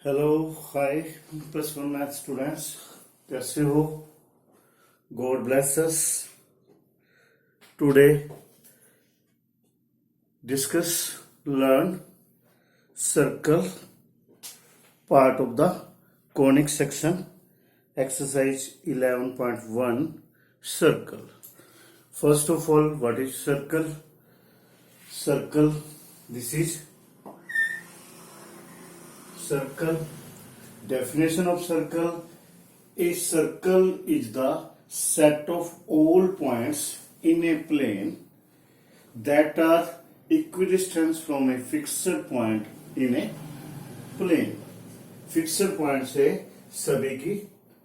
Hello hi plus one math students, कैसे हो? God bless us. Today discuss learn circle part of the conic section exercise 11.1 circle. First of all, what is circle? Circle, this is circle. Definition of circle: a circle is the set of all points in a plane that are equidistant from a fixed point in a plane. Fixed point से सभी की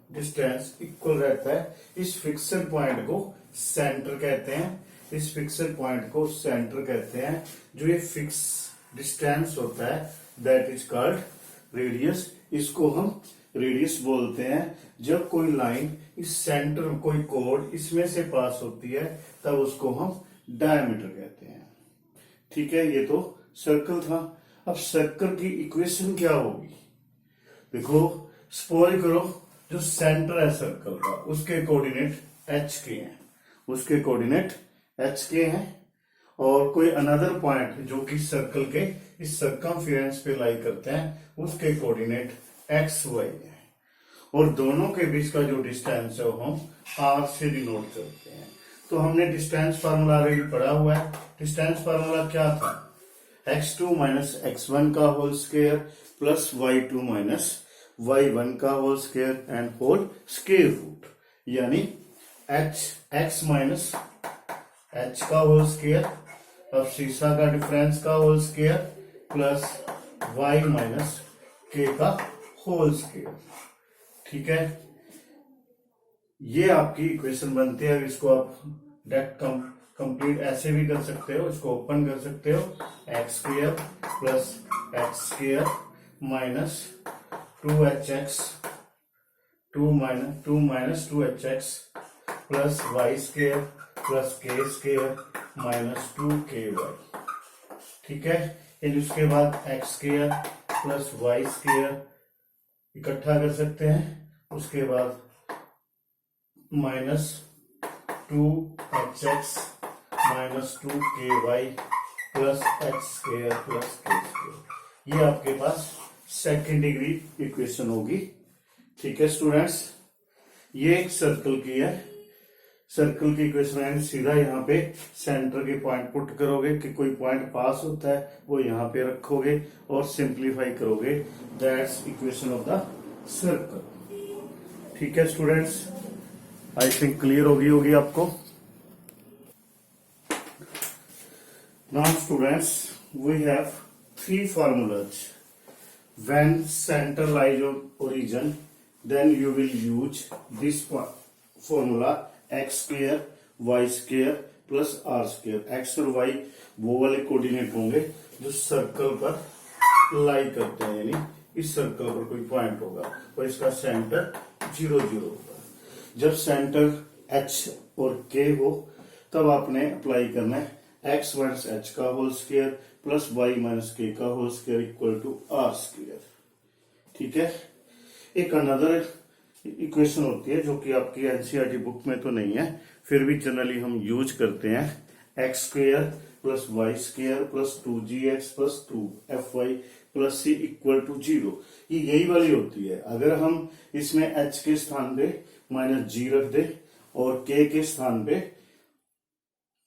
distance equal रहता है. इस fixed point को centre कहते हैं. इस फिक्सड पॉइंट को सेंटर कहते हैं. जो ये फिक्स डिस्टेंस होता है दैट इज कॉल्ड रेडियस. इसको हम रेडियस बोलते हैं. जब कोई लाइन इस सेंटर, कोई कोड इसमें से पास होती है तब उसको हम डायमीटर कहते हैं. ठीक है, ये तो सर्कल था. अब सर्कल की इक्वेशन क्या होगी? देखो, सपोज करो जो सेंटर है सर्कल का उसके कोऑर्डिनेट एच के हैं. उसके कोऑर्डिनेट एच के हैं और कोई अनदर पॉइंट जो कि सर्कल के इस सर्कमफेरेंस पे लाई करते हैं उसके कोऑर्डिनेट एक्स वाई है. और दोनों के बीच का जो डिस्टेंस है वो हम आर से डिनोट करते हैं. तो हमने डिस्टेंस फार्मूला ऑलरेडी पढ़ा हुआ है. डिस्टेंस फार्मूला क्या था? x2 माइनस x1 का whole square plus y2 minus y1 का whole square and whole square root, यानी x माइनस h का होल स्क्वायर, अब शीशा का डिफरेंस का whole square plus y minus k का होल स्क्वायर. ठीक है, ये आपकी इक्वेशन बनती है. इसको आप डायरेक्ट कंप्लीट ऐसे भी कर सकते हो, इसको ओपन कर सकते हो. X square plus x square minus 2hx 2 minus 2hx plus y square plus k square minus 2ky. ठीक है, फिर उसके बाद x square plus y square इकट्ठा कर सकते हैं. उसके बाद minus 2hx minus 2ky plus x square plus k square. ये आपके पास सेकेंड डिग्री इक्वेशन होगी. ठीक है स्टूडेंट्स, ये एक सर्कल की है. सर्कल की इक्वेशन है, सीधा यहाँ पे सेंटर के पॉइंट पुट करोगे कि कोई पॉइंट पास होता है वो यहाँ पे रखोगे और सिंप्लीफाई करोगे. That's equation of the circle. ठीक है स्टूडेंट्स, आई थिंक क्लियर होगी आपको. Now students, we have three formulas. When center lies on origin, then you will use this formula x square y square plus r square. x और y वो वाले coordinate होंगे जो circle पर लाई करते हैं, यानी इस सर्कल पर कोई पॉइंट होगा और इसका सेंटर 0 0 होगा. जब सेंटर h और k हो तब आपने अप्लाई करना है x माइनस h का whole square plus y minus k का whole square equal to r square. ठीक है, एक अनदर इक्वेशन होती है जो कि आपकी एनसीईआरटी बुक में तो नहीं है, फिर भी जनरली हम यूज करते हैं. X square plus y square plus 2gx plus 2fy plus c equal to 0. ये यही वाली होती है. अगर हम इसमें h के स्थान पे माइनस g रख दे और k के स्थान पे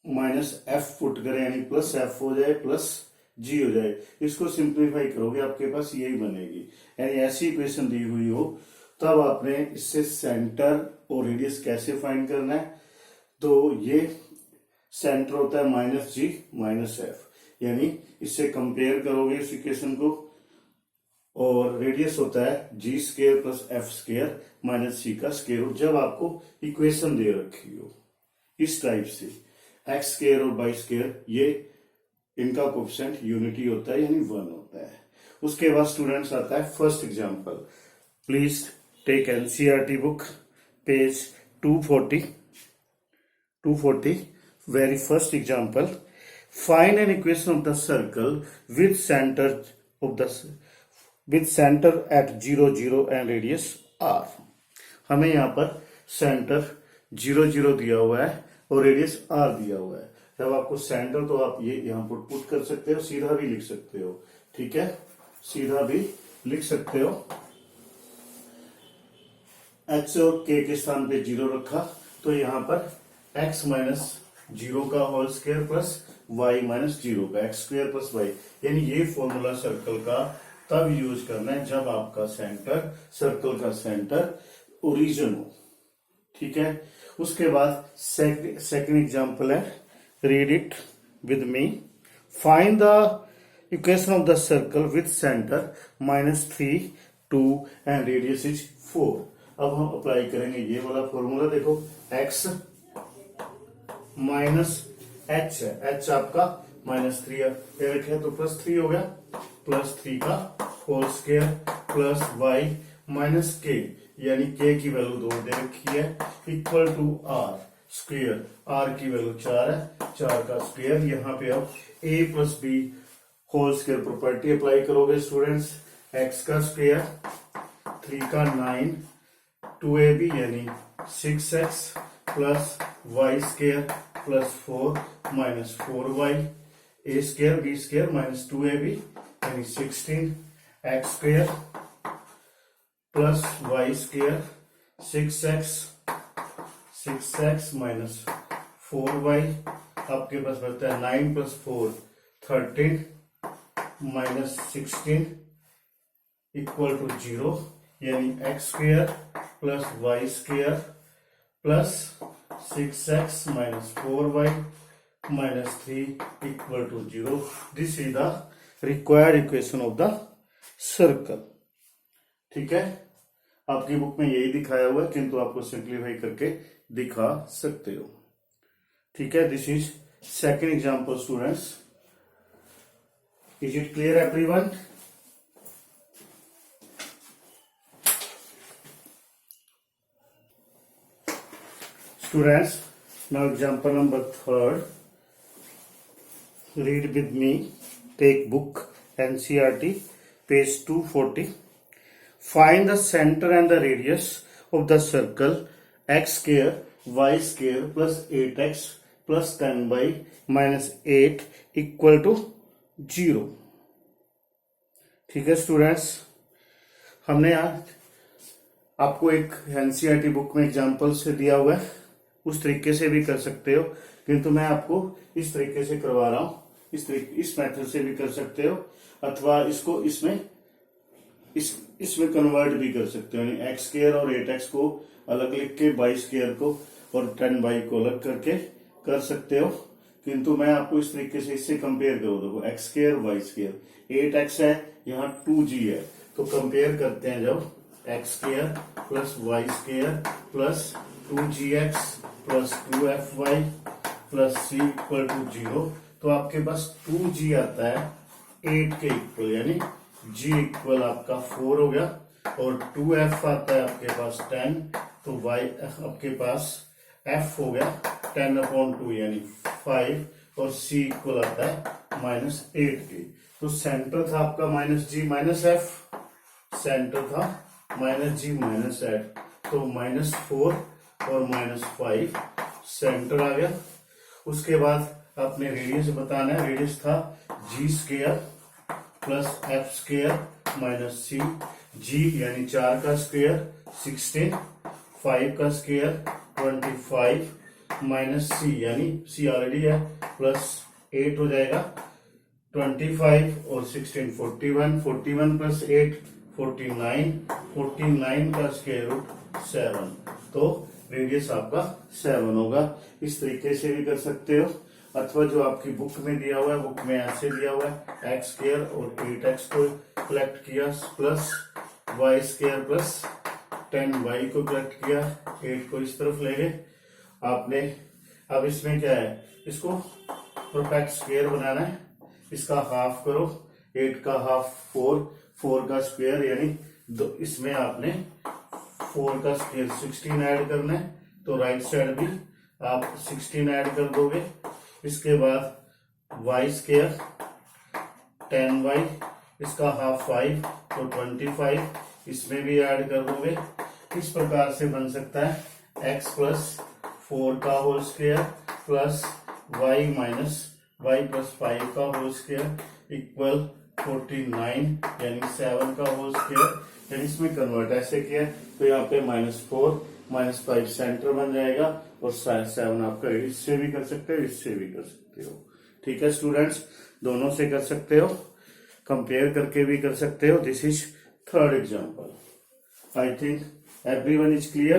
माइनस f पुट करें, यानी प्लस f हो जाए प्लस g हो जाए, इसको सिंप्लीफाई करोगे आपके पास यही बनेगी. यानी ऐसी इक्वेशन दी हुई हो तब आपने इससे सेंटर और रेडियस कैसे फाइंड करना है. तो ये सेंटर होता है माइनस जी माइनस एफ, यानी इससे कंपेयर करोगे इस इक्वेशन को, और रेडियस होता है g square plus f square minus c का स्क्वायर रूट. जब आपको इक्वेशन दे रखी हो इस टाइप से, एक्स स्क्वायर और वाई स्क्वायर, ये इनका कोएफिशिएंट यूनिटी होता है यानी 1 होता है. उसके बाद स्टूडेंट्स आता है first example. Please take NCERT book page 240. Very first example. Find an equation of the circle with centre of the with centre at 0 0 and radius r। हमें यहाँ पर सेंटर 0 0 दिया हुआ है और रेडियस r दिया हुआ है। जब आपको सेंटर तो आप ये यहाँ पुट कर सकते हो, सीधा भी लिख सकते हो, ठीक है, सीधा भी लिख सकते हो। h और k के स्थान पे 0 रखा तो यहाँ पर x माइनस 0 का whole square plus y minus 0 का x स्क्वायर प्लस y, यानी ये फॉर्मूला सर्कल का तब यूज करना है जब आपका सेंटर, सर्कल का सेंटर ओरिजिन हो, ठीक है। उसके बाद सेकंड एग्जांपल है, read it with me. Find the equation of the circle with centre -3 2 and radius is 4। अब हम अप्लाई करेंगे ये वाला फॉर्मूला, देखो x माइनस h है, h आपका -3 है तो +3 हो गया, +3 का whole square plus y minus k, यानी k की वैल्यू 2 दे रखी है, equal to r square, r की वैल्यू 4 है, 4 का स्क्वायर। यहाँ पे आप a plus b whole square property apply करोगे स्टूडेंट्स, x का स्क्वायर 3 का 9 2ab यानी 6x plus y square plus 4 minus 4y, a square b square minus 2ab यानी 16 x square plus y square 6x minus 4y, आपके पास बचता है 9 plus 4 13 minus 16 equal to 0, यानी x square plus y square plus 6x minus 4y minus 3 equal to 0। This is the required equation of the circle, ठीक है। आपकी book में यही दिखाया हुआ है, किंतु आपको सिंप्लीफाई करके दिखा सकते हो, ठीक है। This is second example students. Is it clear everyone? Students, now example number 3rd. Read with me. Take book NCERT, page 240. Find the center and the radius of the circle x square y square plus 8x plus 10y minus 8 equal to 0। ठीक है students, हमने आज आपको एक NCERT book में example से दिया हुआ है, उस तरीके से भी कर सकते हो, किंतु मैं आपको इस तरीके से करवा रहा हूं। इस मेथड से भी कर सकते हो, अथवा इसको इसमें कन्वर्ट भी कर सकते हो, यानी एक्स स्क्वायर और 8x को अलग लिख के y स्क्वायर को और 10y को अलग करके कर सकते हो, किंतु मैं आपको इस तरीके से इससे कंपेयर करो। देखो x square y square 8x है, यहाँ 2g है, तो कंपेयर करते हैं जब x square plus y square plus 2gx plus 2fy plus c equal to 0, तो आपके पास 2g आता है 8 के इक्वल, यानी g इक्वल आपका 4 हो गया, और 2f आता है आपके पास 10, तो y आपके पास f हो गया 10/2 यानी 5, और c इक्वल आता है -8 के। तो सेंटर था आपका -g-f, सेंटर था -g-8, तो -4 और -5 सेंटर आ गया। उसके बाद आपने रेडियस बताना है, रेडियस था g square plus f square minus c, g यानी 4 का स्क्वायर 16, 5 का स्क्वायर 25 माइनस c यानी c ऑलरेडी है प्लस 8 हो जाएगा, 25 और 16 41, 41 प्लस 8 49, 49 का स्क्वायर रूट 7, तो रेडियस आपका 7 होगा। इस तरीके से भी कर सकते हो, अथवा जो आपकी बुक में दिया हुआ है, बुक में ऐसे दिया हुआ है एक्स स्क्वायर और 8x को कलेक्ट किया plus y square plus 10y को कलेक्ट किया, 8 को इस तरफ ले गए आपने। अब इसमें क्या है, इसको परफेक्ट स्क्वायर बनाना है, इसका हाफ करो, 8 का हाफ 4, 4 का स्क्वायर यानी इसमें आपने 4 का स्क्वायर 16 ऐड करना है, तो राइट साइड भी आप 16 ऐड कर दोगे। इसके बाद y स्क्वायर 10y इसका हाफ 5 तो 25, इसमें भी ऐड कर दोगे। इस प्रकार से बन सकता है x प्लस 4 का whole square plus y minus y plus 5 का होल स्क्वायर इक्वल 49 यानी 7 का होल स्क्वायर। यानी इसमें कन्वर्ट ऐसे किया तो यहाँ पे -4 -5 सेंटर बन जाएगा और 7 आपका इससे भी कर सकते हो, इससे भी कर सकते हो। ठीक है स्टूडेंट्स, दोनों से कर सकते हो, कंपेयर करके भी कर सकते हो। This is third example. I think everyone is clear.